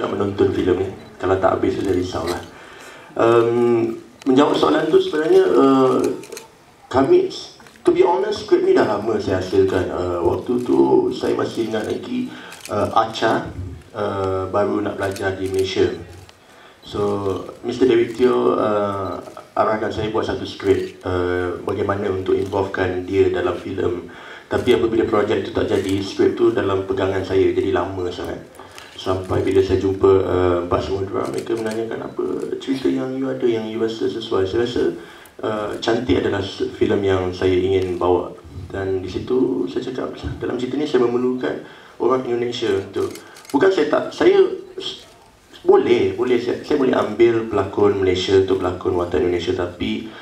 tak menonton filem ni. Kalau tak habis saya risaulah. Menjawab soalan tu sebenarnya kami, to be honest, skrip ni dah lama saya hasilkan. Waktu tu saya masih ingat lagi Acha baru nak belajar di Malaysia. So Mr. David Teo arahkan saya buat satu skrip bagaimana untuk involvekan dia dalam filem. Tapi apabila projek itu tak jadi, skrip tu dalam pegangan saya, jadi lama sangat. Sampai bila saya jumpa Pak Samudra, mereka menanyakan apa cerita yang you ada yang you rasa sesuai. Saya rasa Cantik adalah filem yang saya ingin bawa. Dan di situ saya cakap, dalam cerita ni saya memerlukan orang Indonesia untuk, bukan saya tak, saya boleh saya boleh ambil pelakon Malaysia untuk pelakon watak Indonesia, tapi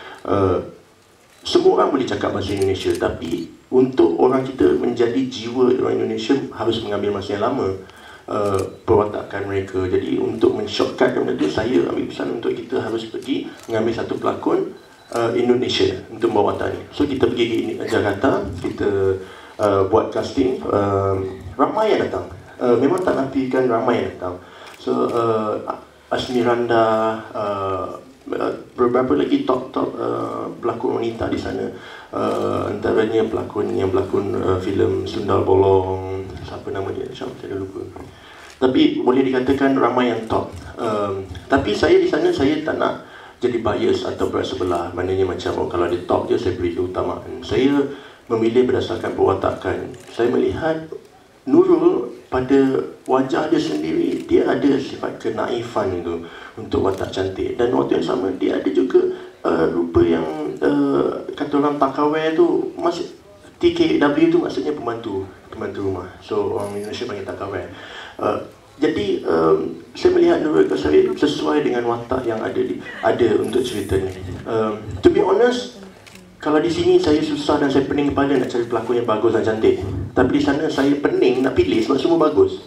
semua orang boleh cakap bahasa Indonesia, tapi untuk orang kita menjadi jiwa orang Indonesia harus mengambil masa yang lama. Perwatakan mereka. Jadi untuk men-shortcut benda tu, saya ambil pesan untuk kita harus pergi mengambil satu pelakon Indonesia untuk membawa watak ni. So kita pergi ke Jakarta, kita buat casting, ramai yang datang. Memang tak nafikan ramai yang datang. So Asmiranda, beberapa lagi top pelakon wanita di sana, antaranya pelakon yang berlakon filem Sundal Bolong, siapa nama dia, saya dah lupa. Tapi boleh dikatakan ramai yang top. Tapi saya di sana, saya tak nak jadi bias atau berat sebelah. Maknanya macam kalau dia top je, saya beri keutamaan. Saya memilih berdasarkan perwatakan. Saya melihat Nurul pada wajah dia sendiri, dia ada sifat kenaifan itu untuk watak Cantik. Dan waktu yang sama, dia ada juga rupa yang kata orang Takawai tu, masih TKW tu maksudnya pembantu rumah. So orang Indonesia panggil Takawai. Jadi saya melihat Nurul Kasari sesuai dengan watak yang ada untuk cerita ni. To be honest, kalau di sini saya susah dan saya pening kepala nak cari pelakon yang bagus dan cantik. Tapi di sana saya pening nak pilih sebab semua bagus.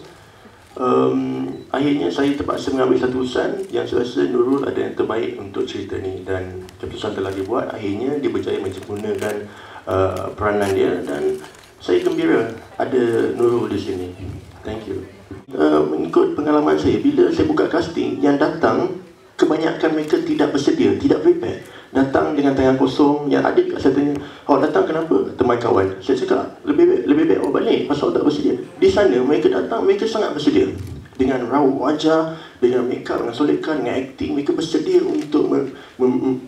Akhirnya saya terpaksa mengambil satu keputusan yang saya rasa Nurul ada yang terbaik untuk cerita ni. Dan keputusan telah dibuat, akhirnya dia berjaya menyempurnakan peranan dia. Dan saya gembira ada Nurul di sini. Thank you. Mengikut pengalaman saya, bila saya buka casting, yang datang kebanyakan mereka tidak bersedia, tidak prepare. Datang dengan tangan kosong. Yang ada juga saya tanya, awak datang kenapa? Teman kawan. Saya cakap, lebih baik awak balik pasal awak tak bersedia. Di sana mereka datang, mereka sangat bersedia. Dengan raut wajah, dengan make up, dengan solekan, dengan akting, mereka bersedia untuk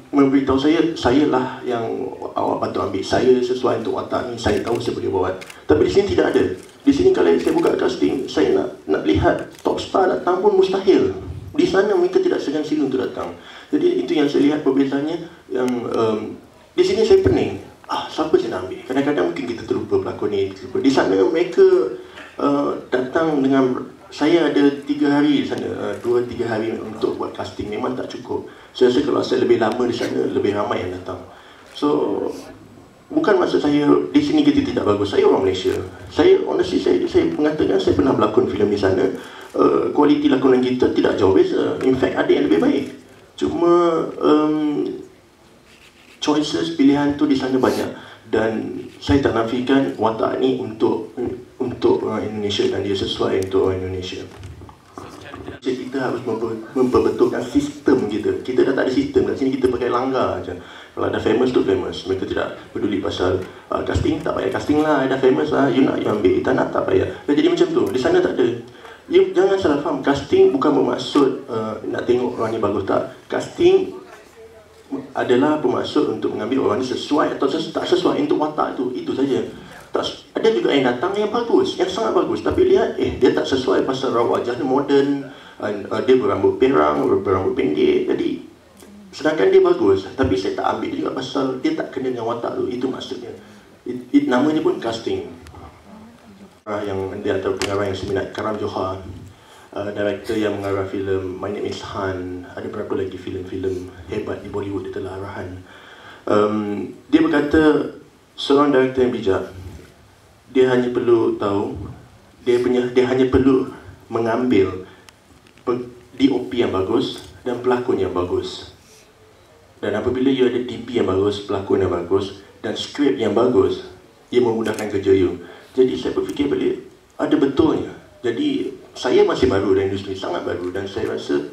memberitahu saya lah yang awak patut ambil. Saya sesuai untuk watak ni, saya tahu saya boleh buat. Tapi di sini tidak ada. Di sini kalau saya buka casting, saya nak lihat top star datang pun mustahil. Di sana mereka tidak segan-silu untuk datang. Jadi itu yang saya lihat perbezaannya. Yang di sini saya pening. Siapa saya nak ambil? Kadang-kadang mungkin kita terlupa pelakon ni. Di sana mereka datang dengan, saya ada 3 hari di sana, 2-3 hari untuk buat casting. Memang tak cukup. Saya rasa kalau saya lebih lama di sana, lebih ramai yang datang. So bukan maksud saya di sini kita tidak bagus. Saya orang Malaysia. Saya honestly, saya mengatakan saya pernah berlakon filem di sana. Kualiti lakonan kita tidak jauh beza. In fact ada yang lebih baik. Cuma choices, pilihan tu di sana banyak. Dan saya tak nafikan watak ni untuk orang Indonesia dan dia sesuai untuk orang Indonesia. Kita harus memperbetulkan sistem kita. Kita dah tak ada sistem. Kat sini kita pakai langgar je. Kalau ada famous tu famous. Mereka tidak peduli pasal casting, tak payah casting lah. Dah famous lah, you nak you ambil. Tak nak, tak payah. Jadi macam tu. Di sana tak ada. Jangan salah faham. Casting bukan bermaksud nak tengok orang ni bagus, tak. Casting adalah bermaksud untuk mengambil orang ni sesuai atau tak sesuai untuk watak tu. Itu saja. Ada juga yang datang yang bagus, yang sangat bagus. Tapi lihat, dia tak sesuai pasal raut wajah ni moden. Dia berambut perang, berambut pendek. Jadi sedangkan dia bagus, tapi saya tak ambil dia juga pasal dia tak kena dengan watak tu. Itu maksudnya. Namanya pun casting. Yang di antara pengarah yang saya minat, Karam Johar, director yang mengarah filem My Name is Han. Ada berapa lagi filem-filem hebat di Bollywood dia telah arahan. Dia berkata seorang director yang bijak, dia hanya perlu tahu, dia hanya perlu mengambil DOP yang bagus dan pelakon yang bagus. Dan apabila you ada DP yang bagus, pelakon yang bagus dan skrip yang bagus, ia memudahkan kerja you. Jadi saya berfikir balik, ada betulnya. Jadi saya masih baru dalam industri, sangat baru, dan saya rasa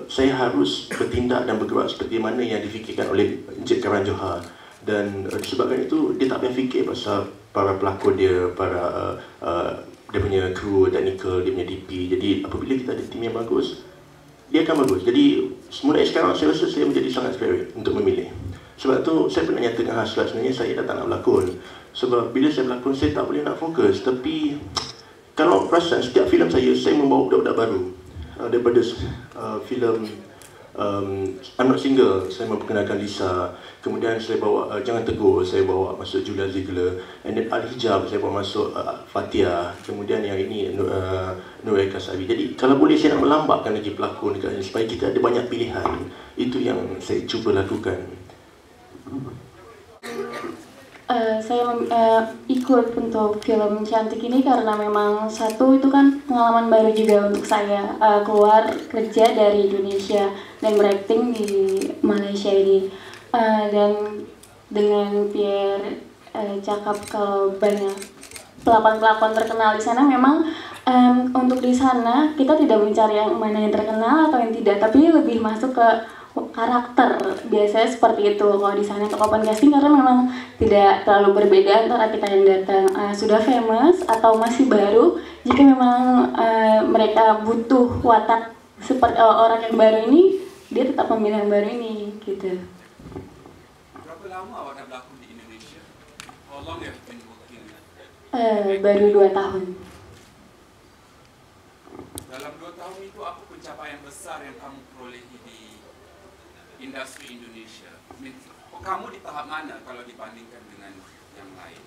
saya harus bertindak dan bergerak seperti mana yang difikirkan oleh Encik Karan Johar. Dan disebabkan itu dia tak payah fikir pasal para pelakon dia, para dia punya kru teknikal, dia punya DP. Jadi apabila kita ada tim yang bagus, dia akan bagus. Jadi mulai sekarang saya rasa saya menjadi sangat fair untuk memilih. Sebab tu saya pernah nyatakan hasrat, sebenarnya saya dah tak nak berlakon. Sebab bila saya berlakon, saya tak boleh nak fokus. Tapi kalau perasan setiap filem saya membawa budak-budak baru. Daripada filem I'm Not Single, saya memperkenalkan Lisa. Kemudian saya bawa Jangan Tegur, saya bawa masuk Julia Ziegler. And then Al-Hijab, saya bawa masuk Fatia. Kemudian yang ini Nur Eka Sabi. Jadi kalau boleh saya nak melambatkan lagi pelakon dekat sini, supaya kita ada banyak pilihan. Itu yang saya cuba lakukan. Saya ikut untuk film Cantik ini karena memang satu itu kan pengalaman baru juga untuk saya, keluar kerja dari Indonesia dan berakting di Malaysia ini, dan dengan Pierre cakap kalau banyak pelakon-pelakon terkenal di sana. Memang untuk di sana kita tidak mencari yang mana yang terkenal atau yang tidak, tapi lebih masuk ke karakter. Biasanya seperti itu kalau di sana untuk open casting, karena memang tidak terlalu berbeda antara kita yang datang sudah famous atau masih baru. Jika memang mereka butuh watak seperti orang yang baru ini, dia tetap memilih yang baru ini gitu. Berapa lama awak dah berlakon di Indonesia? How long you have been working? Baru 2 tahun. Dalam 2 tahun itu apa pencapaian besar yang kamu perolehi di industri Indonesia? Kamu di tahap mana kalau dibandingkan dengan yang lain?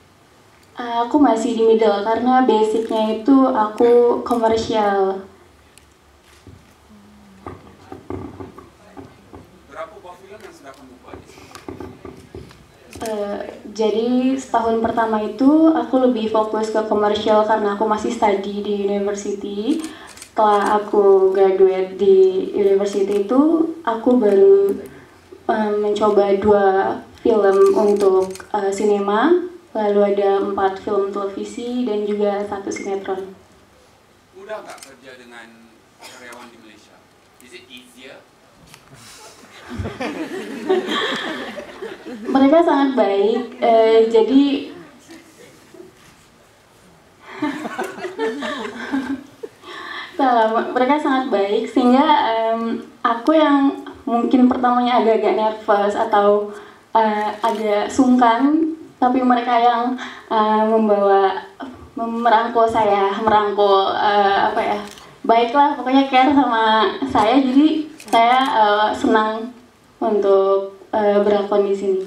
Aku masih di middle karena basicnya itu aku komersial. Berapa buah film yang sudah kamu buat di sini? Jadi setahun pertama itu aku lebih fokus ke komersial karena aku masih study di university. Setelah aku graduate di university itu, aku baru mencoba 2 film untuk sinema, lalu ada 4 film televisi dan juga 1 sinetron. Mudah nggak kerja dengan karyawan di Malaysia? Is it easier? Mereka sangat baik, jadi mereka sangat baik sehingga aku yang mungkin pertamanya agak-agak nervous atau agak sungkan, tapi mereka yang merangkul saya, baiklah, pokoknya care sama saya, jadi saya senang untuk berlakon di sini.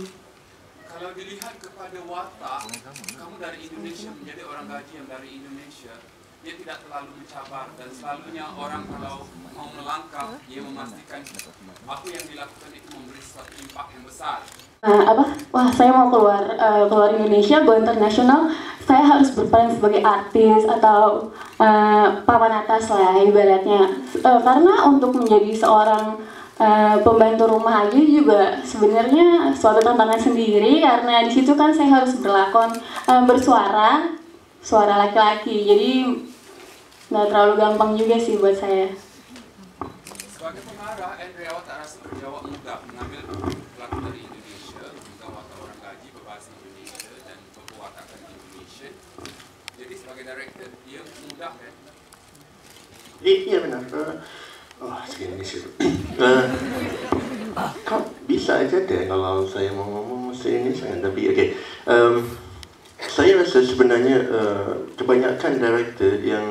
Kalau dilihat kepada watak, kamu dari Indonesia menjadi orang gaji yang dari Indonesia, dia tidak terlalu mencabar, dan selalunya orang kalau mau melangkah, dia memastikan apa yang dilakukan itu memberi suatu impak yang besar. Wah, saya mau keluar Indonesia, go internasional, saya harus berperan sebagai artis atau papan atas lah ibaratnya. Karena untuk menjadi seorang pembantu rumah aja juga sebenarnya suatu tantangan sendiri, karena di situ kan saya harus berlakon suara laki-laki, jadi nggak terlalu gampang juga sih buat saya. Sebagai pengarah, Andre, awak tak rasa kerja awak mudah mengambil pelakon dari Indonesia, juga watak orang gaji berbahasa Indonesia dan berwatakan Indonesia. Jadi sebagai director, dia mudah kan? Iya benar. Sekali Indonesia. Kau bisa aja deh kalau saya mau ngomong bahasa Indonesia kan, tapi okey. Saya rasa sebenarnya kebanyakan director yang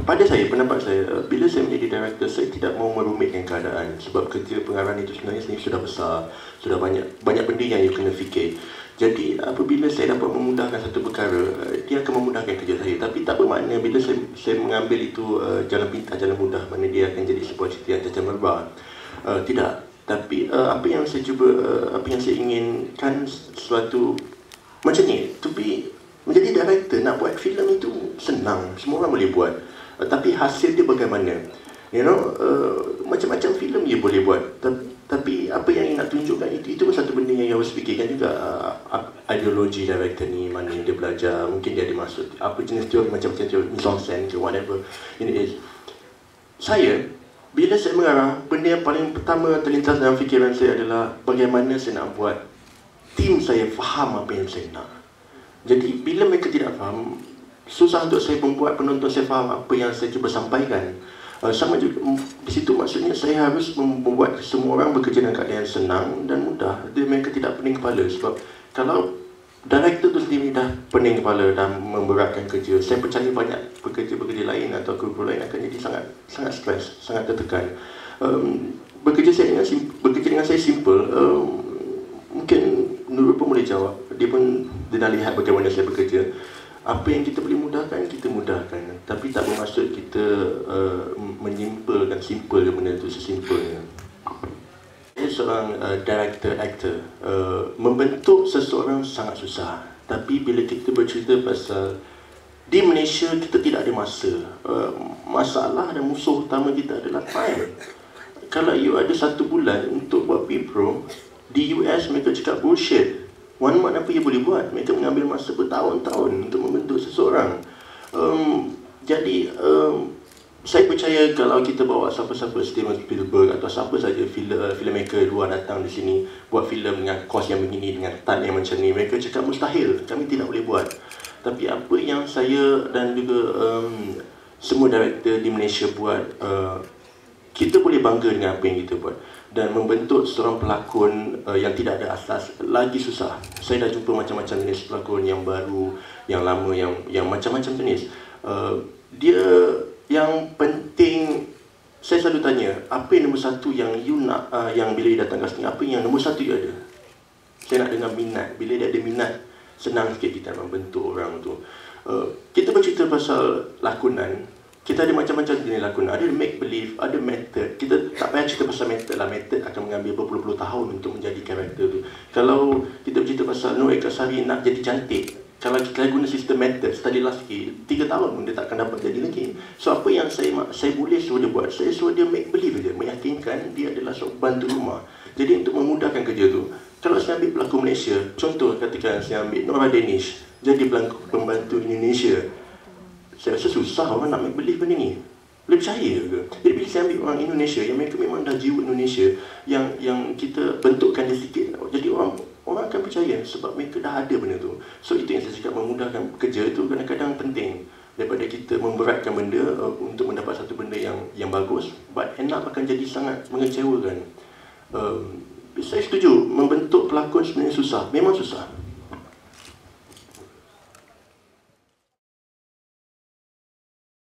pada saya, pendapat saya, bila saya menjadi director, saya tidak mau merumitkan keadaan, sebab kerja pengarahan itu sebenarnya sudah besar, sudah banyak benda yang you kena fikir. Jadi apabila saya dapat memudahkan satu perkara, dia akan memudahkan kerja saya. Tapi tak bermakna bila saya mengambil itu jalan pintas, jalan mudah, mana dia akan jadi sebuah cerita yang cacat merbah. Tidak. Tapi apa yang saya cuba, apa yang saya inginkan sesuatu macam ni, menjadi director, nak buat filem itu senang, semua orang boleh buat. Tapi hasil dia bagaimana? You know, macam-macam filem dia boleh buat. Tapi apa yang nak tunjukkan itu satu benda yang harus fikirkan juga. ideologi director ni, mana yang dia belajar, mungkin dia ada maksud apa jenis teori, macam-macam teori mise-en-scène ke whatever it is. Saya, bila saya mengarah, benda yang paling pertama terlintas dalam fikiran saya adalah bagaimana saya nak buat tim saya faham apa yang saya nak. Jadi bila mereka tidak faham, susah untuk saya membuat penonton saya faham apa yang saya cuba sampaikan. Sama juga di situ, maksudnya saya harus membuat semua orang bekerja dalam keadaan yang senang dan mudah. Mereka tidak pening kepala, sebab kalau director tu sendiri dah pening kepala dan memberatkan kerja, saya percaya banyak pekerja-pekerja lain atau kru lain akan jadi sangat stres, sangat tertekan. Bekerja dengan saya simple. Mungkin Nurul pun boleh jawab. Dia dah lihat bagaimana saya bekerja. Apa yang kita boleh mudahkan, kita mudahkan. Tapi tak bermaksud kita menyimpelkan benda itu sesimpelnya. Saya seorang director-actor. Membentuk seseorang sangat susah. Tapi bila kita bercerita pasal di Malaysia, kita tidak ada masa. Masalah dan musuh utama kita adalah time. Kalau you ada 1 bulan untuk buat P-Pro, di US mereka cakap bullshit. 1 month apa you boleh buat? Mereka mengambil masa bertahun-tahun untuk membentuk seseorang. Jadi saya percaya kalau kita bawa siapa-siapa, Steven Spielberg atau siapa saja filmmaker luar datang di sini buat filem dengan kos yang begini, dengan tan yang macam ni, mereka cakap mustahil, kami tidak boleh buat. Tapi apa yang saya dan juga semua director di Malaysia buat, kita boleh bangga dengan apa yang kita buat. Dan membentuk seorang pelakon yang tidak ada asas lagi susah. Saya dah jumpa macam-macam jenis pelakon, yang baru, yang lama, yang macam-macam jenis. Dia yang penting, saya selalu tanya, apa yang nombor 1 yang you nak, yang bila you datang ke sini, apa yang nombor 1 you ada? Saya nak dengar minat. Bila dia ada minat, senang sikit kita membentuk orang tu. Kita bercerita pasal lakonan. Kita ada macam-macam jenis lakonan. Ada make believe, ada method. Kita tak payah cerita pasal method lah. Method akan mengambil berpuluh-puluh tahun untuk menjadi karakter tu. Kalau kita bercerita pasal Nur Eka Sari nak jadi cantik, kalau kita guna sistem method, study last sikit, 3 tahun pun dia takkan dapat jadi lagi. So apa yang saya boleh suruh dia buat, saya suruh dia make believe je, meyakinkan dia adalah seorang bantu rumah. Jadi untuk memudahkan kerja tu, kalau saya ambil pelakon Malaysia, contoh katakan saya ambil Nora Danish jadi pembantu Indonesia, saya rasa susah orang nak make believe benda ni. Boleh percaya ke? Jadi bila saya ambil orang Indonesia yang mereka memang dah jiwa Indonesia, yang kita bentukkan dia sikit, jadi orang akan percaya sebab mereka dah ada benda tu. So itu yang saya cakap, memudahkan kerja itu kadang-kadang penting daripada kita memberatkan benda untuk mendapat satu benda yang bagus, but end up akan jadi sangat mengecewakan. Saya setuju, membentuk pelakon sebenarnya susah, memang susah.